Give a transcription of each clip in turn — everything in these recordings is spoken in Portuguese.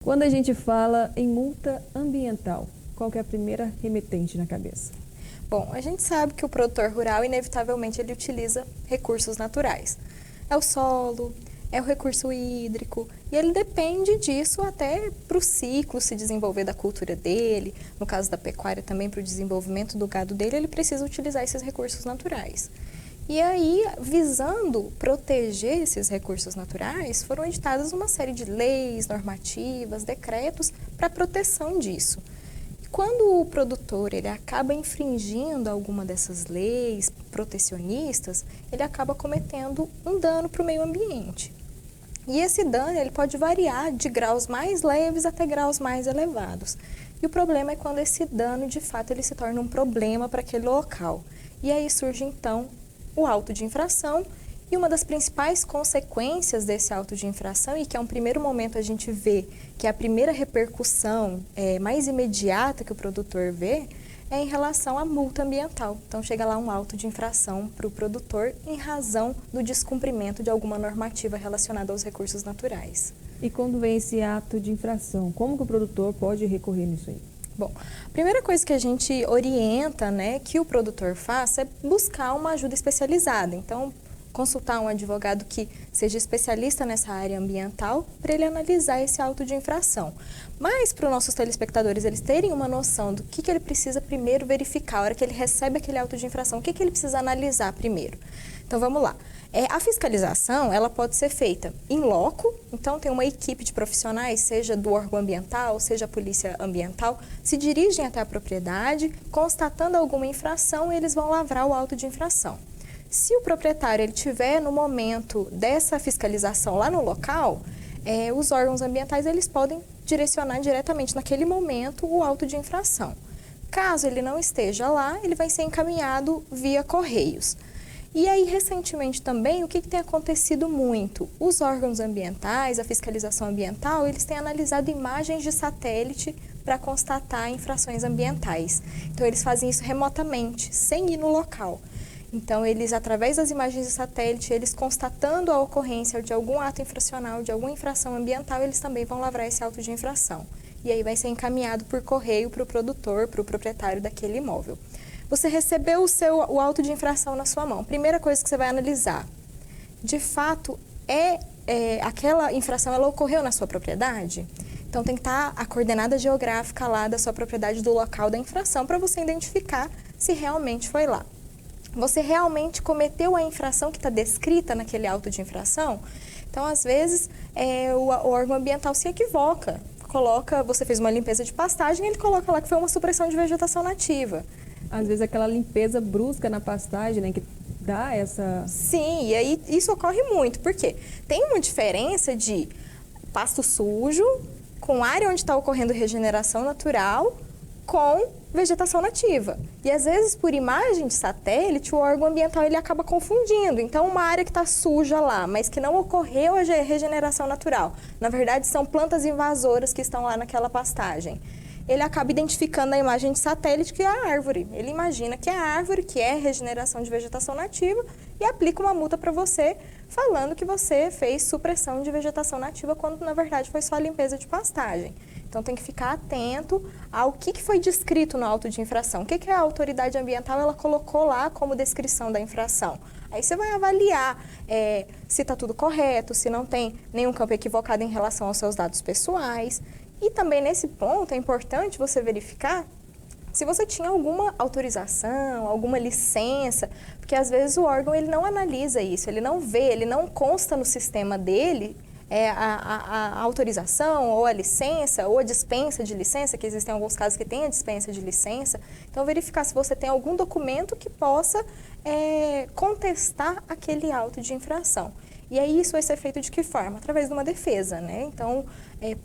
Quando a gente fala em multa ambiental, qual que é a primeira remetente na cabeça? Bom, a gente sabe que o produtor rural, inevitavelmente, ele utiliza recursos naturais. É o solo, é o recurso hídrico, e ele depende disso até para o ciclo se desenvolver da cultura dele. No caso da pecuária também, para o desenvolvimento do gado dele, ele precisa utilizar esses recursos naturais. E aí, visando proteger esses recursos naturais, foram editadas uma série de leis, normativas, decretos para proteção disso. Quando o produtor ele acaba infringindo alguma dessas leis protecionistas, ele acaba cometendo um dano para o meio ambiente. E esse dano ele pode variar de graus mais leves até graus mais elevados. E o problema é quando esse dano, de fato, ele se torna um problema para aquele local. E aí surge, então, o auto de infração. E uma das principais consequências desse auto de infração, e que é um primeiro momento a gente vê que é a primeira repercussão mais imediata que o produtor vê, é em relação à multa ambiental. Então chega lá um auto de infração para o produtor em razão do descumprimento de alguma normativa relacionada aos recursos naturais. E quando vem esse ato de infração, como que o produtor pode recorrer nisso aí? Bom, a primeira coisa que a gente orienta, que o produtor faça é buscar uma ajuda especializada. Então, consultar um advogado que seja especialista nessa área ambiental para ele analisar esse auto de infração. Mas para os nossos telespectadores eles terem uma noção do que ele precisa primeiro verificar, a hora que ele recebe aquele auto de infração, o que ele precisa analisar primeiro. Então vamos lá. A fiscalização ela pode ser feita em loco, então tem uma equipe de profissionais, seja do órgão ambiental, seja a polícia ambiental, se dirigem até a propriedade, constatando alguma infração, eles vão lavrar o auto de infração. Se o proprietário ele tiver no momento dessa fiscalização lá no local, os órgãos ambientais eles podem direcionar diretamente naquele momento o auto de infração. Caso ele não esteja lá, ele vai ser encaminhado via correios. E aí, recentemente também, o que tem acontecido muito? Os órgãos ambientais, a fiscalização ambiental, eles têm analisado imagens de satélite para constatar infrações ambientais. Então, eles fazem isso remotamente, sem ir no local. Então, eles, através das imagens de satélite, eles constatando a ocorrência de algum ato infracional, de alguma infração ambiental, eles também vão lavrar esse auto de infração. E aí vai ser encaminhado por correio para o produtor, para o proprietário daquele imóvel. Você recebeu o auto de infração na sua mão. Primeira coisa que você vai analisar, de fato, aquela infração ela ocorreu na sua propriedade? Então, tem que estar a coordenada geográfica lá da sua propriedade, do local da infração, para você identificar se realmente foi lá. Você realmente cometeu a infração que está descrita naquele auto de infração? Então, às vezes, o órgão ambiental se equivoca. Você fez uma limpeza de pastagem, ele coloca lá que foi uma supressão de vegetação nativa. Às vezes aquela limpeza brusca na pastagem, né, que dá essa... Sim, e aí isso ocorre muito, porque tem uma diferença de pasto sujo com área onde está ocorrendo regeneração natural com vegetação nativa. E às vezes, por imagem de satélite, o órgão ambiental ele acaba confundindo. Então, uma área que está suja lá, mas que não ocorreu a regeneração natural, na verdade, são plantas invasoras que estão lá naquela pastagem. Ele acaba identificando na imagem de satélite que é a árvore. Ele imagina que é a árvore, que é regeneração de vegetação nativa e aplica uma multa para você, falando que você fez supressão de vegetação nativa, quando na verdade foi só a limpeza de pastagem. Então tem que ficar atento ao que foi descrito no auto de infração. O que a autoridade ambiental ela colocou lá como descrição da infração. Aí você vai avaliar se está tudo correto, se não tem nenhum campo equivocado em relação aos seus dados pessoais. E também nesse ponto é importante você verificar se você tinha alguma autorização, alguma licença, porque às vezes o órgão ele não analisa isso, ele não vê, ele não consta no sistema dele a autorização ou a licença ou a dispensa de licença, que existem alguns casos que tem a dispensa de licença. Então verificar se você tem algum documento que possa contestar aquele auto de infração. E aí isso vai ser feito de que forma? Através de uma defesa, né? Então,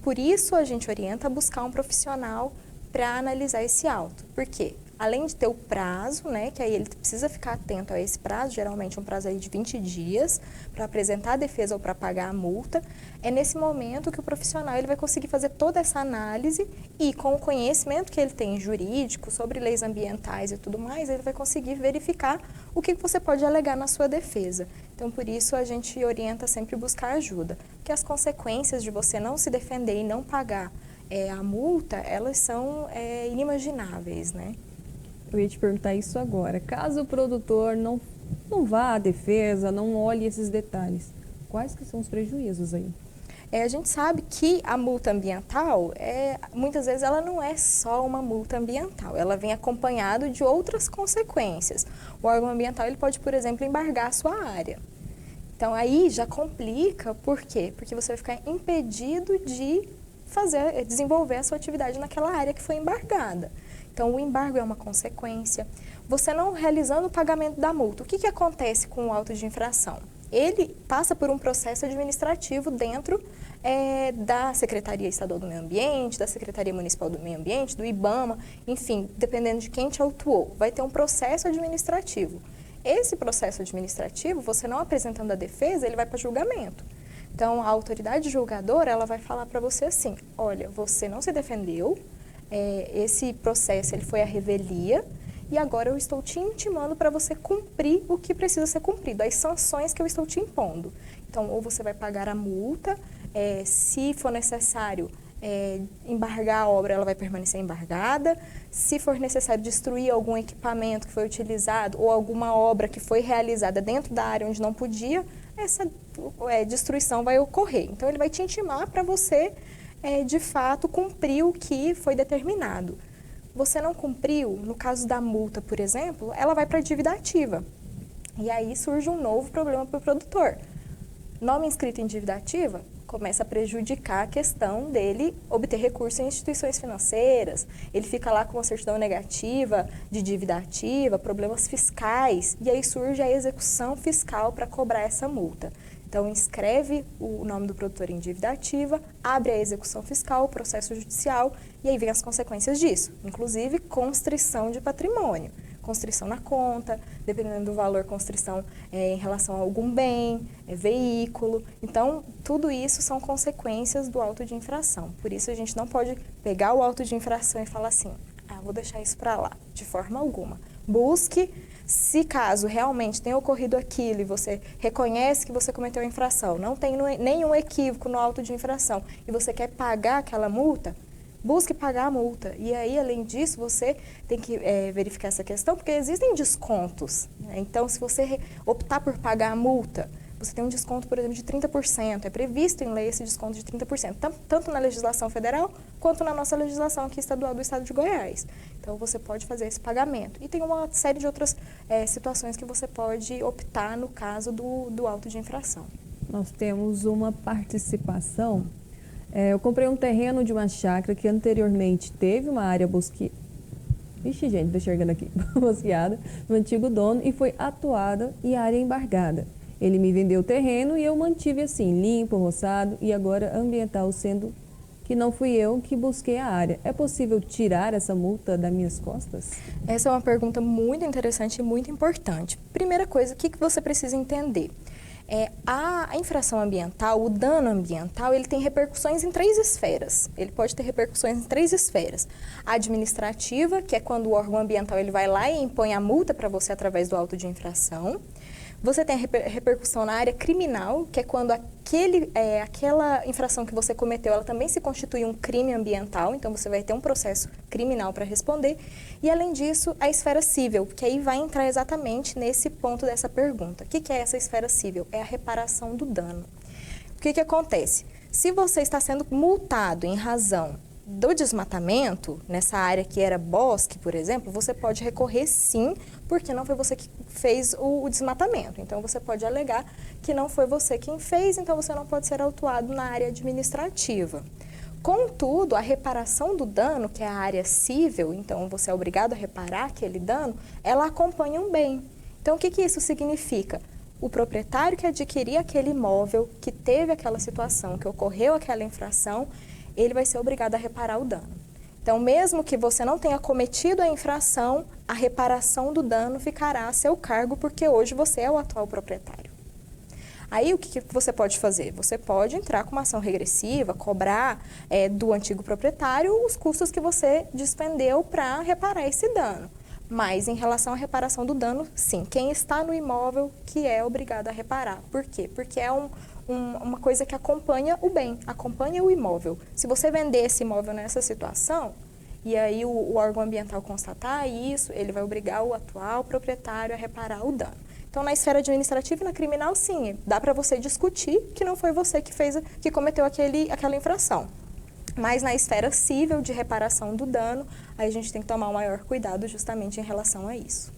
por isso a gente orienta a buscar um profissional para analisar esse auto. Por quê? além de ter o prazo, né, que aí ele precisa ficar atento a esse prazo, geralmente um prazo aí de 20 dias, para apresentar a defesa ou para pagar a multa, é nesse momento que o profissional ele vai conseguir fazer toda essa análise e, com o conhecimento que ele tem jurídico sobre leis ambientais e tudo mais, ele vai conseguir verificar o que você pode alegar na sua defesa. Então, por isso, a gente orienta sempre buscar ajuda, porque as consequências de você não se defender e não pagar a multa, elas são inimagináveis, né? Eu ia te perguntar isso agora. Caso o produtor não vá à defesa, não olhe esses detalhes, quais que são os prejuízos aí? A gente sabe que a multa ambiental, muitas vezes, ela não é só uma multa ambiental, ela vem acompanhado de outras consequências. O órgão ambiental ele pode, por exemplo, embargar a sua área. Então, aí já complica, por quê? Porque você vai ficar impedido de desenvolver a sua atividade naquela área que foi embargada. Então, o embargo é uma consequência. Você não realizando o pagamento da multa, o que acontece com o auto de infração? Ele passa por um processo administrativo dentro da Secretaria Estadual do Meio Ambiente, da Secretaria Municipal do Meio Ambiente, do IBAMA, enfim, dependendo de quem te autuou, vai ter um processo administrativo. Esse processo administrativo, você não apresentando a defesa, ele vai para julgamento. Então, a autoridade julgadora, ela vai falar para você assim, olha, você não se defendeu, esse processo ele foi à revelia e agora eu estou te intimando para você cumprir o que precisa ser cumprido, as sanções que eu estou te impondo. Então, ou você vai pagar a multa, se for necessário embargar a obra, ela vai permanecer embargada. Se for necessário destruir algum equipamento que foi utilizado ou alguma obra que foi realizada dentro da área onde não podia, essa destruição vai ocorrer. Então, ele vai te intimar para você de fato, cumprir o que foi determinado. Você não cumpriu, no caso da multa, por exemplo, ela vai para a dívida ativa. E aí surge um novo problema para o produtor. Nome inscrito em dívida ativa começa a prejudicar a questão dele obter recurso em instituições financeiras, ele fica lá com uma certidão negativa de dívida ativa, problemas fiscais, e aí surge a execução fiscal para cobrar essa multa. Então, inscreve o nome do produtor em dívida ativa, abre a execução fiscal, o processo judicial, e aí vem as consequências disso, inclusive constrição de patrimônio, constrição na conta, dependendo do valor, constrição em relação a algum bem, veículo. Então, tudo isso são consequências do auto de infração. Por isso, a gente não pode pegar o auto de infração e falar assim, vou deixar isso para lá, de forma alguma. Busque. Se caso realmente tenha ocorrido aquilo e você reconhece que você cometeu a infração, não tem nenhum equívoco no auto de infração e você quer pagar aquela multa, busque pagar a multa. E aí, além disso, você tem que verificar essa questão, porque existem descontos, né? Então, se você optar por pagar a multa, você tem um desconto, por exemplo, de 30%. É previsto em lei esse desconto de 30%, tanto na legislação federal quanto na nossa legislação aqui estadual do Estado de Goiás. Então, você pode fazer esse pagamento. E tem uma série de outras situações que você pode optar no caso do auto de infração. Nós temos uma participação. Eu comprei um terreno de uma chácara que anteriormente teve uma área bosqueada. Ixi, gente, tô enxergando aqui. Bosqueada no antigo dono e foi atuada e a área embargada. Ele me vendeu o terreno e eu mantive assim, limpo, roçado e agora ambiental, sendo que não fui eu que busquei a área. É possível tirar essa multa das minhas costas? Essa é uma pergunta muito interessante e muito importante. Primeira coisa, o que você precisa entender? A infração ambiental, o dano ambiental, ele tem repercussões em 3 esferas. Ele pode ter repercussões em 3 esferas. A administrativa, que é quando o órgão ambiental ele vai lá e impõe a multa para você através do auto de infração. Você tem a repercussão na área criminal, que é quando aquela infração que você cometeu, ela também se constitui um crime ambiental, então você vai ter um processo criminal para responder. E, além disso, a esfera civil, que aí vai entrar exatamente nesse ponto dessa pergunta. O que é essa esfera civil? É a reparação do dano. O que acontece? Se você está sendo multado em razão do desmatamento, nessa área que era bosque, por exemplo, você pode recorrer sim, porque não foi você que fez o desmatamento. Então, você pode alegar que não foi você quem fez, então você não pode ser autuado na área administrativa. Contudo, a reparação do dano, que é a área civil, então você é obrigado a reparar aquele dano, ela acompanha um bem. Então, o que isso significa? O proprietário que adquirir aquele imóvel, que teve aquela situação, que ocorreu aquela infração, ele vai ser obrigado a reparar o dano. Então, mesmo que você não tenha cometido a infração, a reparação do dano ficará a seu cargo, porque hoje você é o atual proprietário. Aí, o que você pode fazer? Você pode entrar com uma ação regressiva, cobrar do antigo proprietário os custos que você despendeu para reparar esse dano. Mas, em relação à reparação do dano, sim, quem está no imóvel que é obrigado a reparar. Por quê? Porque é uma coisa que acompanha o bem, acompanha o imóvel. Se você vender esse imóvel nessa situação, e aí o órgão ambiental constatar isso, ele vai obrigar o atual proprietário a reparar o dano. Então, na esfera administrativa e na criminal, sim, dá para você discutir que não foi você que cometeu aquela infração. Mas na esfera civil de reparação do dano, aí a gente tem que tomar um maior cuidado justamente em relação a isso.